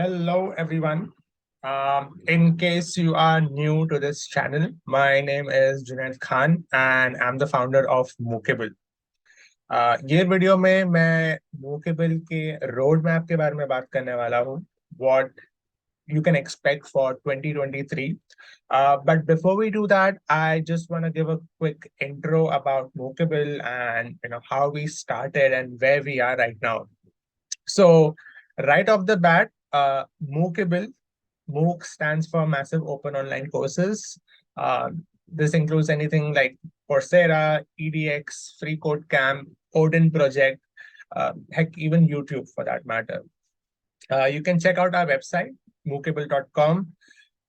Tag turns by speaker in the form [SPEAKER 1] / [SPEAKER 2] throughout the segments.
[SPEAKER 1] Hello, everyone. In case you are new to this channel, my name is Junaid Khan and I'm the founder of Moocable. ये video में मैं Moocable के road map के बारे में बात करने वाला हूँ. What you can expect for 2023. But before we do that, I just want to give a quick intro about Moocable and how we started and where we are right now. So right off the bat, Moocable, MOOC stands for Massive Open Online Courses. This includes anything like Coursera, EDX, Free Code Camp, Odin Project, heck, even YouTube for that matter. You can check out our website, moocable.com.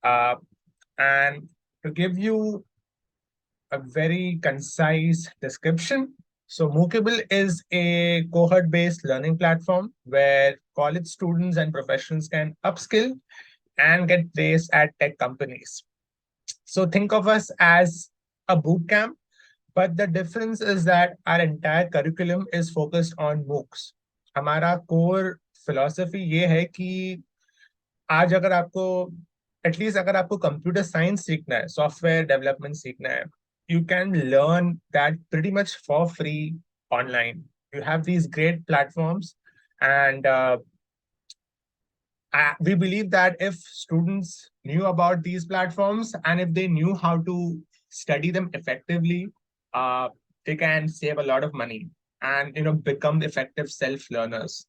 [SPEAKER 1] And to give you a very concise description, so Moocable is a cohort-based learning platform where college students and professionals can upskill and get placed at tech companies. So think of us as a boot camp, but the difference is that our entire curriculum is focused on MOOCs. हमारा core philosophy ये है कि आज अगर आपको at least अगर आपको computer science सीखना है, सॉफ्टवेयर डेवलपमेंट सीखना है, you can learn that pretty much for free online. You have these great platforms, and we believe that if students knew about these platforms and if they knew how to study them effectively, they can save a lot of money and become effective self-learners.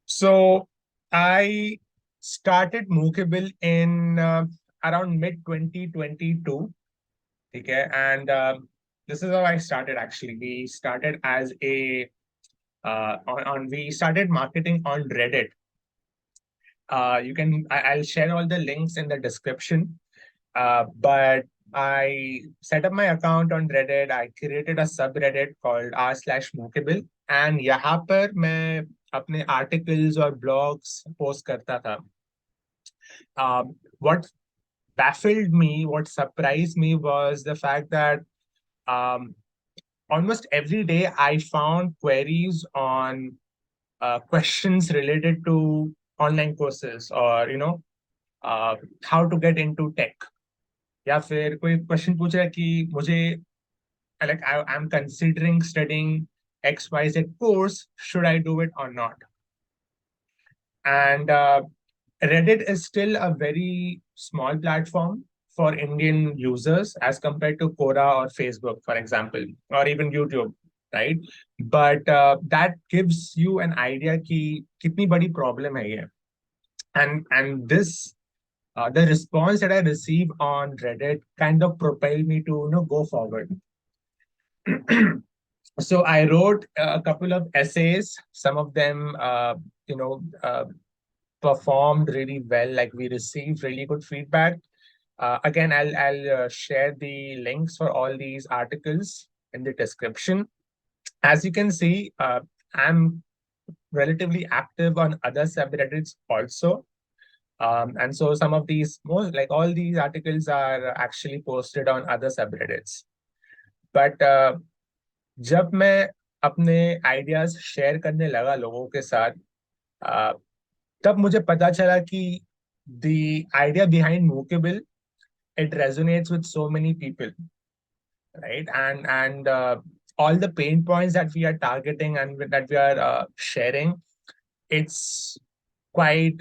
[SPEAKER 1] So I started Moocable in around mid 2022. Okay, and this is how I started actually. We started as a we started marketing on Reddit. I'll share all the links in the description. But I set up my account on Reddit. I created a subreddit called r/Moocable, and यहाँ पर मैं अपने articles और blogs post करता था. What baffled me, what surprised me was the fact that almost every day I found queries on questions related to online courses or how to get into tech. या फिर कोई question पूछ रहा है कि मुझे I'm considering studying XYZ course, should I do it or not? And Reddit is still a very small platform for Indian users as compared to Quora or Facebook, for example, or even YouTube, right? But that gives you an idea कि कितनी बड़ी problem है ये. And this the response that I received on Reddit kind of propelled me to go forward. So I wrote a couple of essays. Some of them, performed really well. Like we received really good feedback. Again, I'll share the links for all these articles in the description. As you can see, I'm relatively active on other subreddits also. And so some of these, most like all these articles are actually posted on other subreddits. But जब मैं अपने ideas share करने लगा लोगों के साथ, तब मुझे पता चला कि the idea behind Moocable, it resonates with so many people, right? And all the pain points that we are targeting and that we are sharing, it's quite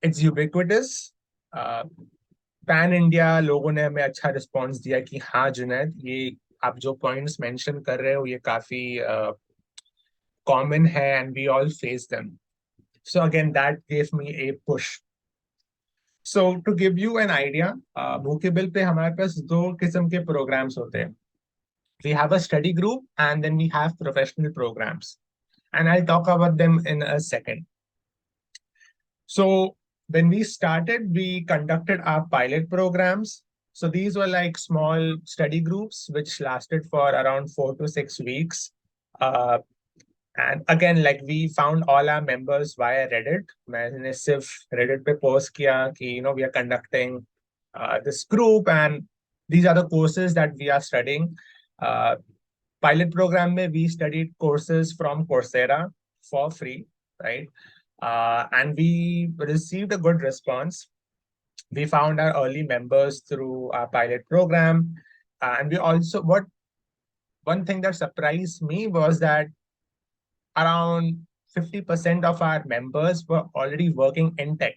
[SPEAKER 1] it's ubiquitous. Pan India लोगों ने हमें अच्छा response दिया कि हाँ जुनैद, ये आप जो पॉइंट्स मेंशन कर रहे हो ये काफी कॉमन है and we all face them. So again, that gave me a push. So to give you an idea, Moocable पे हमारे पास दो किस्म के programs होते हैं. We have a study group and then we have professional programs. And I'll talk about them in a second. So when we started, we conducted our pilot programs. So these were like small study groups, which lasted for around 4 to 6 weeks. And again, like we found all our members via Reddit. मैंने सिर्फ Reddit पे post किया कि we are conducting this group and these are the courses that we are studying. Pilot program में we studied courses from Coursera for free, right? And we received a good response. We found our early members through our pilot program. And we also, one thing that surprised me was that around 50% of our members were already working in tech.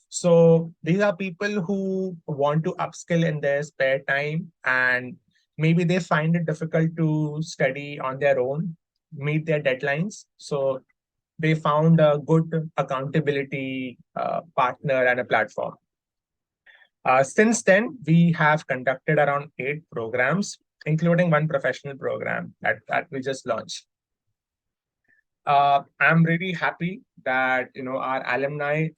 [SPEAKER 1] So these are people who want to upskill in their spare time, and maybe they find it difficult to study on their own, meet their deadlines. So they found a good accountability partner and a platform. Since then, we have conducted around 8 programs, including one professional program that we just launched. I'm really happy that our alumni,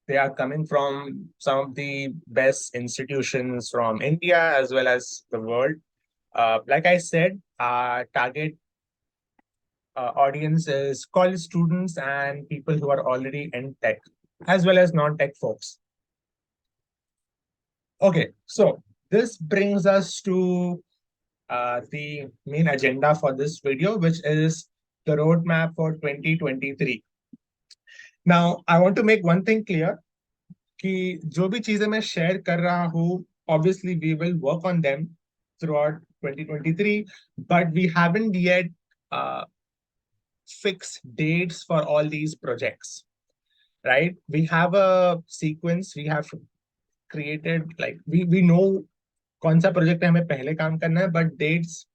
[SPEAKER 1] they are coming from some of the best institutions from India as well as the world. Like I said, our target audience is college students and people who are already in tech, as well as non-tech folks. Okay, so this brings us to the main agenda for this video, which is the roadmap for 2023. Now, I want to make one thing clear कि जो भी चीजें मैं share कर रहा हूँ, obviously we will work on them throughout 2023, but we haven't yet uh, fixed dates for all these projects, right? We have a sequence, we have created, like we know कौन सा प्रोजेक्ट है हमें पहले काम करना है, but dates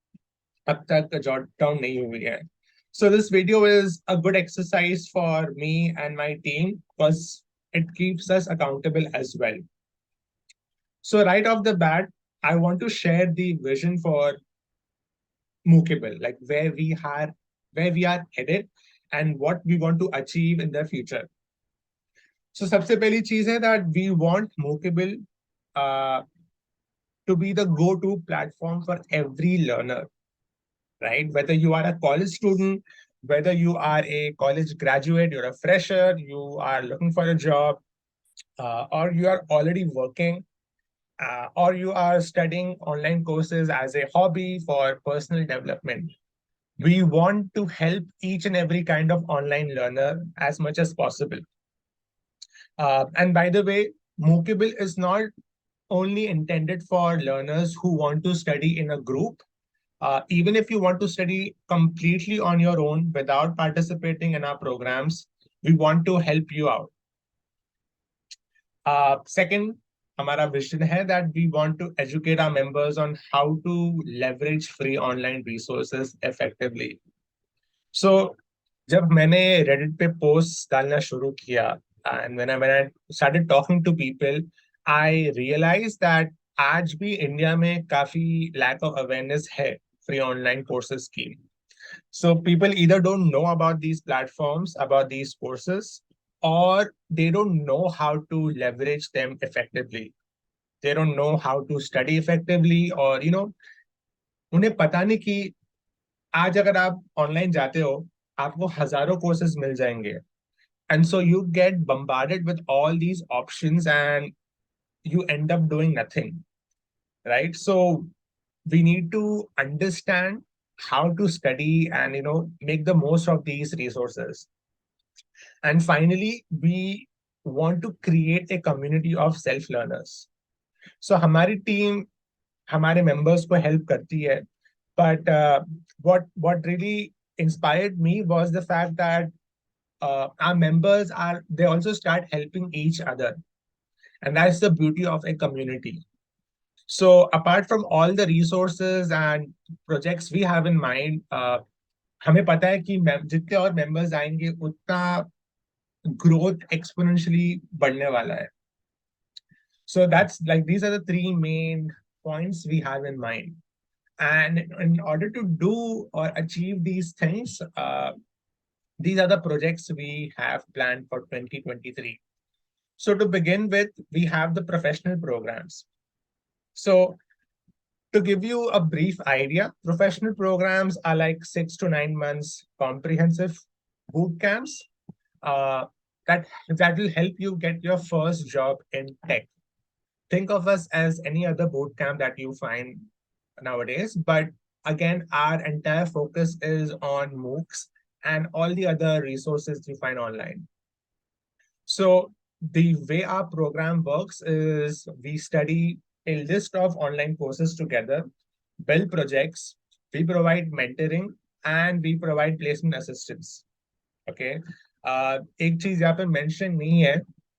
[SPEAKER 1] अब तक jot down नहीं हुई है. So this video is a good exercise for me and my team because it keeps us accountable as well. So right off the bat, I want to share the vision for Moocable, like where we are headed and what we want to achieve in the future. So सबसे पहली चीज है that we want Moocable uh, to be the go-to platform for every learner, right? Whether you are a college student, whether you are a college graduate, you're a fresher, you are looking for a job, or you are already working, or you are studying online courses as a hobby for personal development. We want to help each and every kind of online learner as much as possible. And by the way, Moocable is not only intended for learners who want to study in a group. Even if you want to study completely on your own without participating in our programs, we want to help you out. Second, हमारा vision है that we want to educate our members on how to leverage free online resources effectively. So, जब मैंने Reddit पे posts डालना शुरू किया, and when I started talking to people, I realized that आज भी इंडिया में काफी lack of awareness है free online courses की. So people either don't know about these platforms, about these courses, or they don't know how to leverage them effectively. They don't know how to study effectively, or उन्हें पता नहीं कि आज अगर आप online जाते हो, आपको हजारों कोर्सेज मिल जाएंगे. And so you get bombarded with all these options and you end up doing nothing, right? So we need to understand how to study and make the most of these resources. And finally, we want to create a community of self learners. So हमारी team हमारे members को help करती है, but what really inspired me was the fact that our members they also start helping each other, and that's the beauty of a community. So apart from all the resources and projects we have in mind, हमें पता है कि जितने और members आएंगे उतना growth exponentially बढ़ने वाला है. So that's like these are the 3 main points we have in mind. And in order to do or achieve these things, these are the projects we have planned for 2023. So to begin with, we have the professional programs. So to give you a brief idea, professional programs are like 6 to 9 months comprehensive boot camps that will help you get your first job in tech. Think of us as any other boot camp that you find nowadays, but again, our entire focus is on MOOCs and all the other resources you find online. So the way our program works is we study a list of online courses together, build projects, we provide mentoring, and we provide placement assistance. Okay. एक चीज यहाँ पे mention नहीं है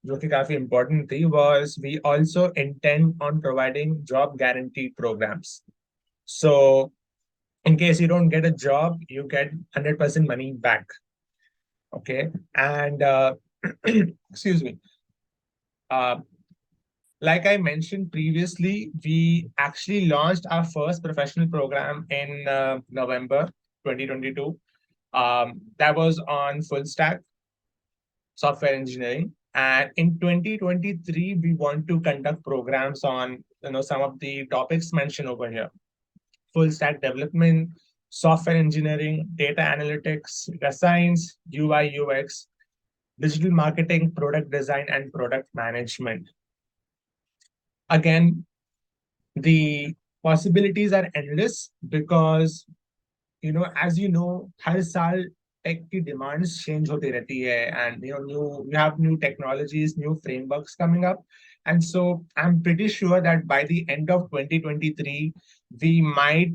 [SPEAKER 1] जो कि काफी important थी was we also intend on providing job guarantee programs. So in case you don't get a job, you get 100% money back. Okay. And excuse me. Uh, like I mentioned previously, we actually launched our first professional program in November 2022. That was on full stack software engineering. And in 2023, we want to conduct programs on some of the topics mentioned over here: full stack development, software engineering, data analytics, data science, UI UX, digital marketing, product design, and product management. Again, the possibilities are endless because as you know, हर साल tech की demands change होती रहती है, and you have new technologies, new frameworks coming up. And so I'm pretty sure that by the end of 2023, we might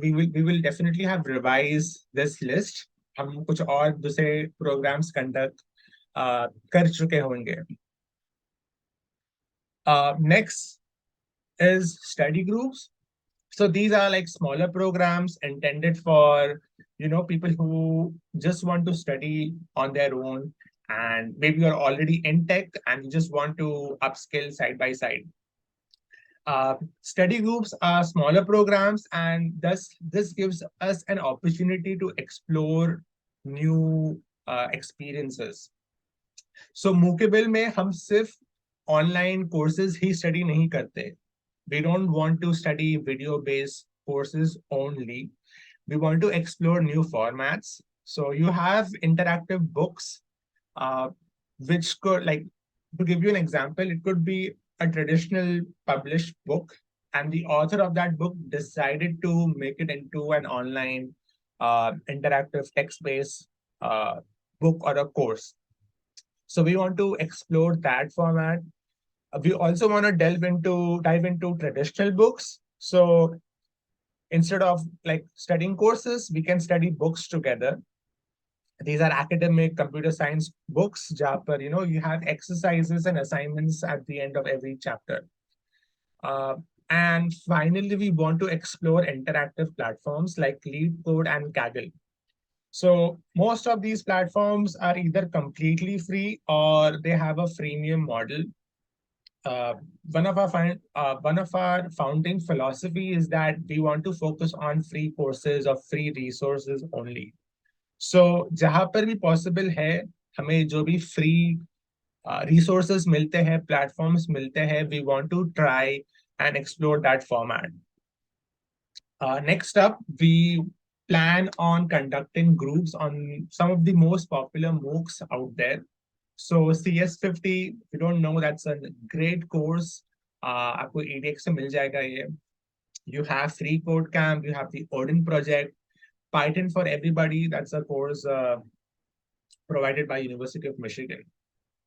[SPEAKER 1] we will definitely have revised this list. हम कुछ और दूसरे programs conduct कर चुके होंगे. Next is study groups. So these are like smaller programs intended for people who just want to study on their own, and maybe you're already in tech and you just want to upskill side by side. Study groups are smaller programs, and thus this gives us an opportunity to explore new experiences. So Moocable में हम सिर्फ online courses ही study नहीं करते. We don't want to study video-based courses only. We want to explore new formats. So you have interactive books, uh, which could, like, to give you an example, it could be a traditional published book, and the author of that book decided to make it into an online interactive text-based book or a course. So we want to explore that format. We also want to dive into traditional books. So instead of like studying courses, we can study books together. These are academic computer science books, जहाँ पर you have exercises and assignments at the end of every chapter. And finally, we want to explore interactive platforms like LeetCode and Kaggle. So most of these platforms are either completely free or they have a freemium model. One of our founding philosophy is that we want to focus on free courses or free resources only. So जहाँ पर भी possible है, हमें जो भी free resources मिलते हैं, platforms मिलते हैं, we want to try and explore that format. Next up, we plan on conducting groups on some of the most popular MOOCs out there. So CS50, if you don't know, that's a great course. आपको EDX से मिल जाएगा ये. You have Free Code Camp, you have the Odin project, Python for Everybody. That's a course provided by University of Michigan.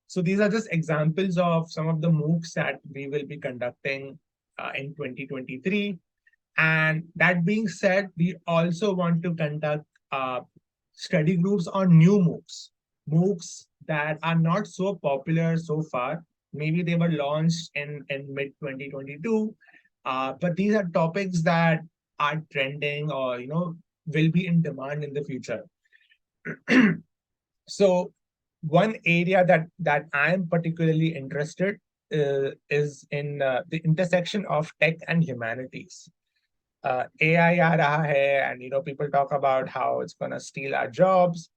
[SPEAKER 1] So these are just examples of some of the MOOCs that we will be conducting in 2023. And that being said, we also want to conduct study groups on new MOOCs that are not so popular so far. Maybe they were launched in mid 2022, but these are topics that are trending or will be in demand in the future. So one area that I am particularly interested is in the intersection of tech and humanities. AI aa raha hai, and people talk about how it's gonna steal our jobs.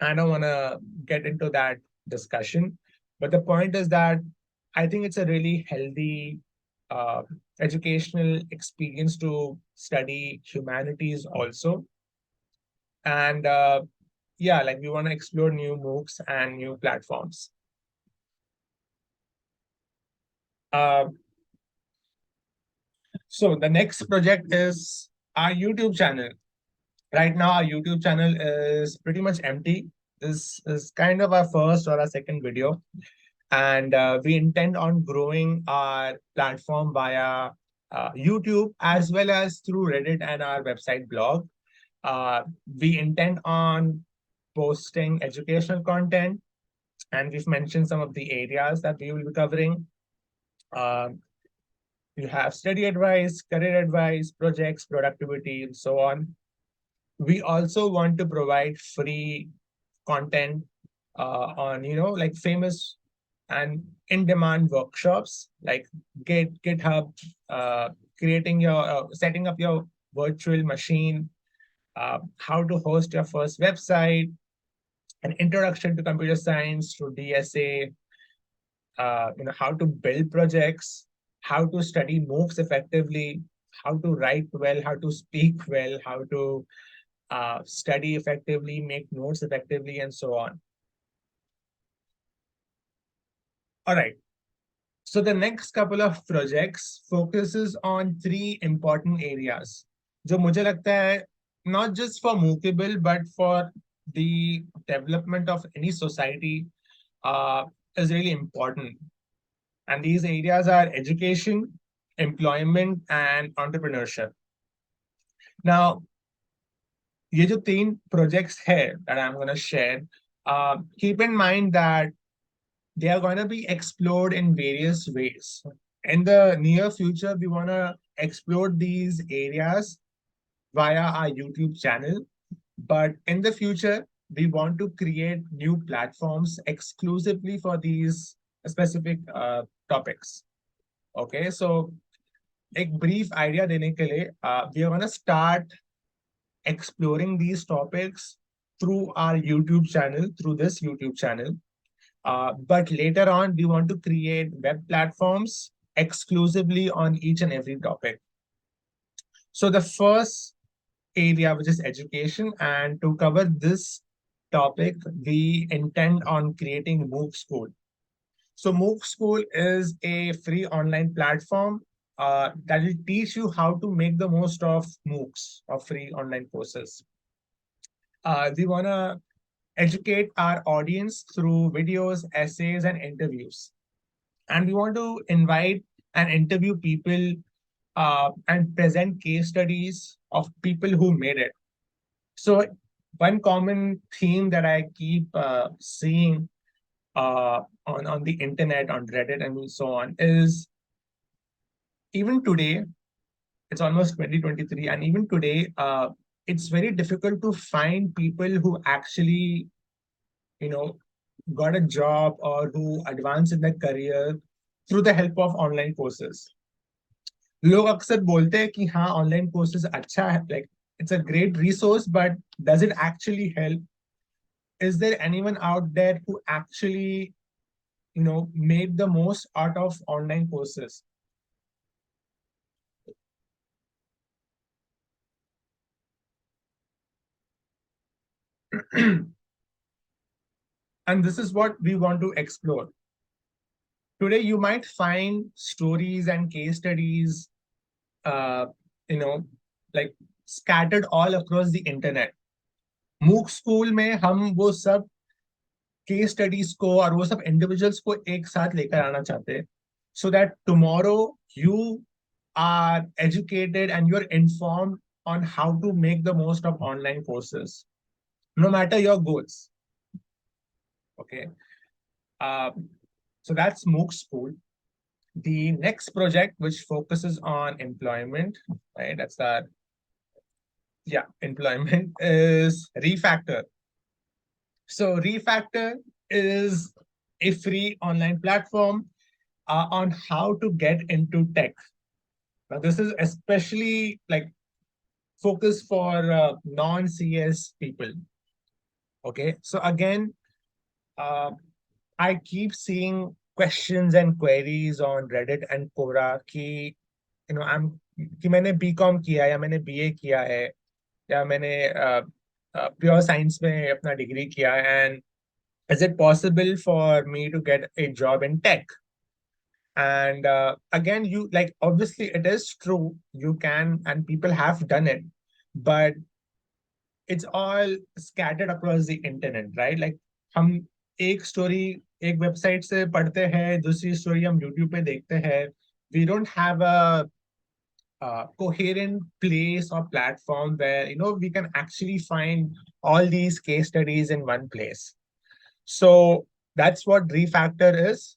[SPEAKER 1] I don't want to get into that discussion, but the point is that I think it's a really healthy uh, educational experience to study humanities also. And yeah, like we want to explore new MOOCs and new platforms. So the next project is our YouTube channel. Right now, our YouTube channel is pretty much empty. This is kind of our first or our second video, and we intend on growing our platform via YouTube as well as through Reddit and our website blog. Uh, we intend on posting educational content, and we've mentioned some of the areas that we will be covering. Um, you have study advice, career advice, projects, productivity, and so on. We also want to provide free content on, like famous and in-demand workshops like GitHub, uh, creating your setting up your virtual machine, how to host your first website, an introduction to computer science through DSA, how to build projects, how to study MOOCs effectively, how to write well, how to speak well, how to study effectively, make notes effectively, and so on. All right. So the next couple of projects focuses on three important areas. जो मुझे लगता है not just for Moocable but for the development of any society uh, is really important. And these areas are education, employment, and entrepreneurship. Now, ये जो तीन projects है that I'm going to share, keep in mind that they are going to be explored in various ways. In the near future, we want to explore these areas via our YouTube channel. But in the future, we want to create new platforms exclusively for these specific topics. Okay, so एक brief idea देने के लिए, we are going to start exploring these topics through our YouTube channel, through this YouTube channel. But later on, we want to create web platforms exclusively on each and every topic. So the first area, which is education, and to cover this topic, we intend on creating MOOC School. So MOOC School is a free online platform that will teach you how to make the most of MOOCs, of free online courses. We want to educate our audience through videos, essays, and interviews. And we want to invite and interview people and present case studies of people who made it. So one common theme that I keep seeing on the internet, on Reddit, and so on is even today, it's almost 2023, and even today, it's very difficult to find people who actually, you know, got a job or who advanced in their career through the help of online courses. लोग अक्सर बोलते हैं कि हाँ online courses अच्छा है, like it's a great resource, but does it actually help? Is there anyone out there who actually, made the most out of online courses? And this is what we want to explore. Today, you might find stories and case studies, uh, you know, like scattered all across the internet. MOOC School में हम वो सब case studies को और वो सब individuals को एक साथ लेकर आना चाहते हैं, so that tomorrow you are educated and you're informed on how to make the most of online courses, no matter your goals. Okay. So that's MOOC School. The next project, which focuses on employment, right? That's that. Yeah, employment is Refactor. So Refactor is a free online platform on how to get into tech. Now, this is especially like focused for non-CS people. Okay, so again, uh, I keep seeing questions and queries on Reddit and Quora कि कि मैंने BCom किया या मैंने BA किया है या मैंने प्योर साइंस में अपना डिग्री किया है, and is it possible for me to get a job in tech? And again, you like obviously it is true, you can, and people have done it, but it's all scattered across the internet, right? Like हम एक story एक website से पढ़ते हैं, दूसरी story हम YouTube पे देखते हैं. We don't have a coherent place or platform where we can actually find all these case studies in one place. So that's what Refactor is.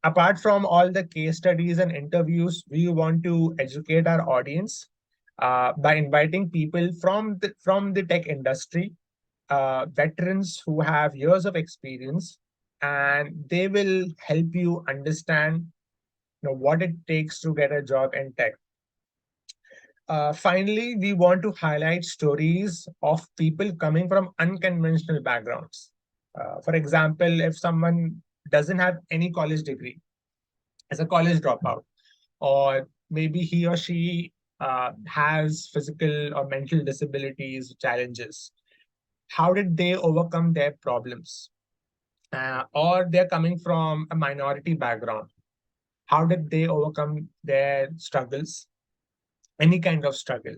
[SPEAKER 1] Apart from all the case studies and interviews, we want to educate our audience by inviting people from the tech industry, veterans who have years of experience, and they will help you understand what it takes to get a job in tech. Finally, we want to highlight stories of people coming from unconventional backgrounds. For example, if someone doesn't have any college degree, as a college dropout, or maybe he or she has physical or mental disabilities, challenges, how did they overcome their problems? Or they're coming from a minority background. How did they overcome their struggles? Any kind of struggle.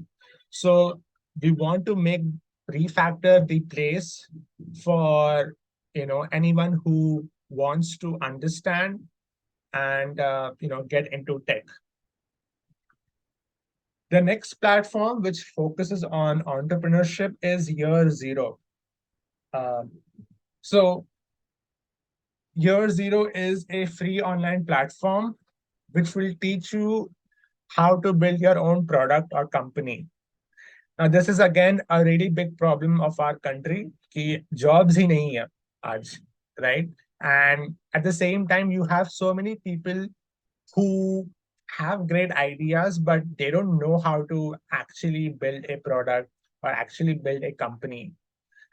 [SPEAKER 1] So we want to make Refactor the place for anyone who wants to understand and get into tech. The next platform which focuses on entrepreneurship is Year Zero. So Year Zero is a free online platform which will teach you how to build your own product or company. Now, this is again a really big problem of our country कि jobs ही नहीं है आज, right? And at the same time, you have so many people who have great ideas, but they don't know how to actually build a product or actually build a company.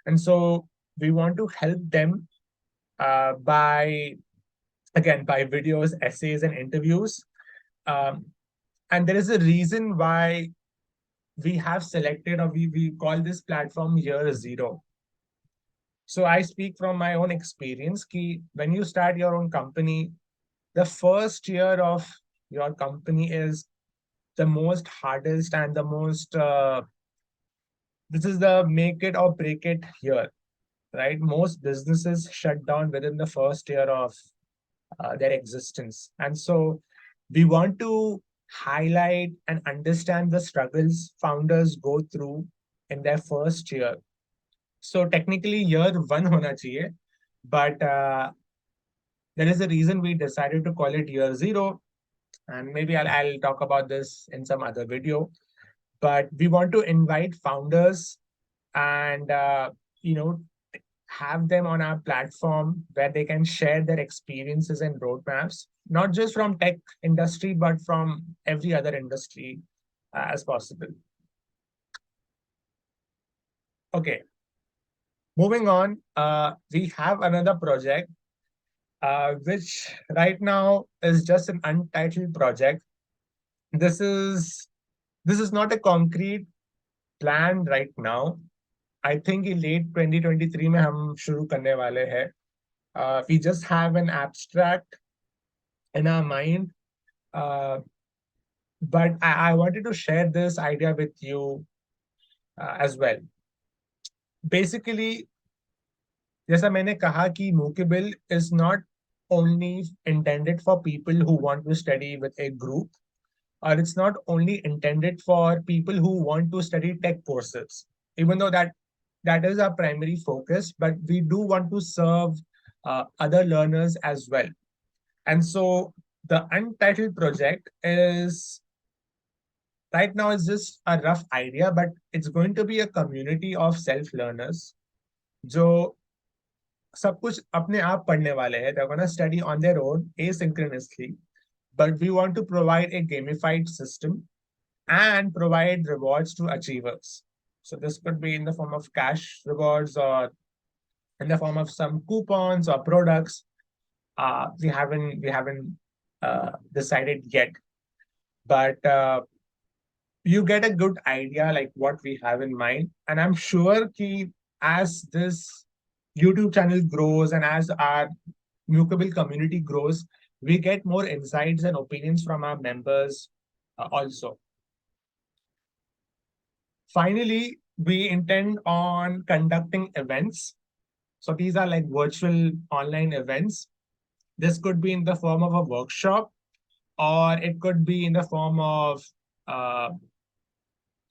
[SPEAKER 1] And so we want to help them by videos, essays, and interviews. Um, and there is a reason why we have selected, or we call this platform Year Zero. So I speak from my own experience ki when you start your own company, the first year of your company is the most hardest and the most this is the make it or break it year, right? Most businesses shut down within the first year of their existence. And so we want to highlight and understand the struggles founders go through in their first year. So technically year one hona chahiye, but there is a reason we decided to call it Year Zero. And maybe I'll talk about this in some other video. But we want to invite founders and have them on our platform where they can share their experiences and roadmaps, not just from tech industry, but from every other industry as possible. Okay, moving on, we have another project, which right now is just an untitled project. This is not a concrete plan right now. I think in late 2023 में हम शुरू करने वाले हैं. We just have an abstract in our mind, but I wanted to share this idea with you as well. Basically, जैसा मैंने कहा कि Moocable is not only intended for people who want to study with a group, or it's not only intended for people who want to study tech courses, even though that is our primary focus, but we do want to serve other learners as well. And so the Untitled project is right now is just a rough idea, but it's going to be a community of self-learners जो सब कुछ अपने आप पढ़ने वाले हैं. They're going to study on their own asynchronously, but we want to provide a gamified system and provide rewards to achievers. So this could be in the form of cash rewards or in the form of some coupons or products. We haven't decided yet, but you get a good idea like what we have in mind. And I'm sure ki as this YouTube channel grows and as our Moocable community grows, we get more insights and opinions from our members also. Finally, we intend on conducting events. So these are like virtual online events. This could be in the form of a workshop, or it could be in the form of uh,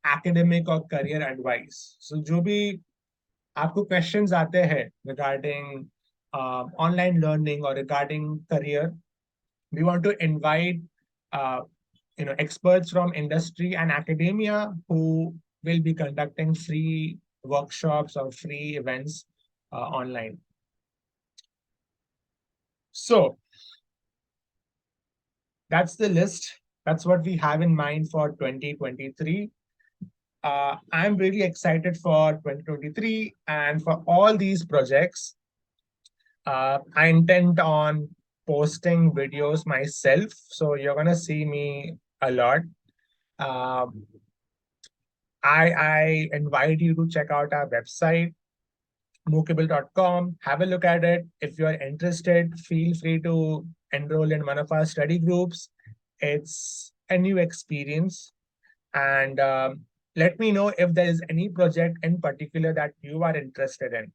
[SPEAKER 1] academic or career advice. So जो भी आपको questions आते हैं regarding online learning or regarding career, we want to invite uh, experts from industry and academia who will be conducting free workshops or free events online. So that's the list. That's what we have in mind for 2023. I'm really excited for 2023 and for all these projects. I intend on posting videos myself, so you're gonna see me a lot. Um, I invite you to check out our website, moocable.com. Have a look at it. If you're interested, feel free to enroll in one of our study groups. It's a new experience. And let me know if there is any project in particular that you are interested in.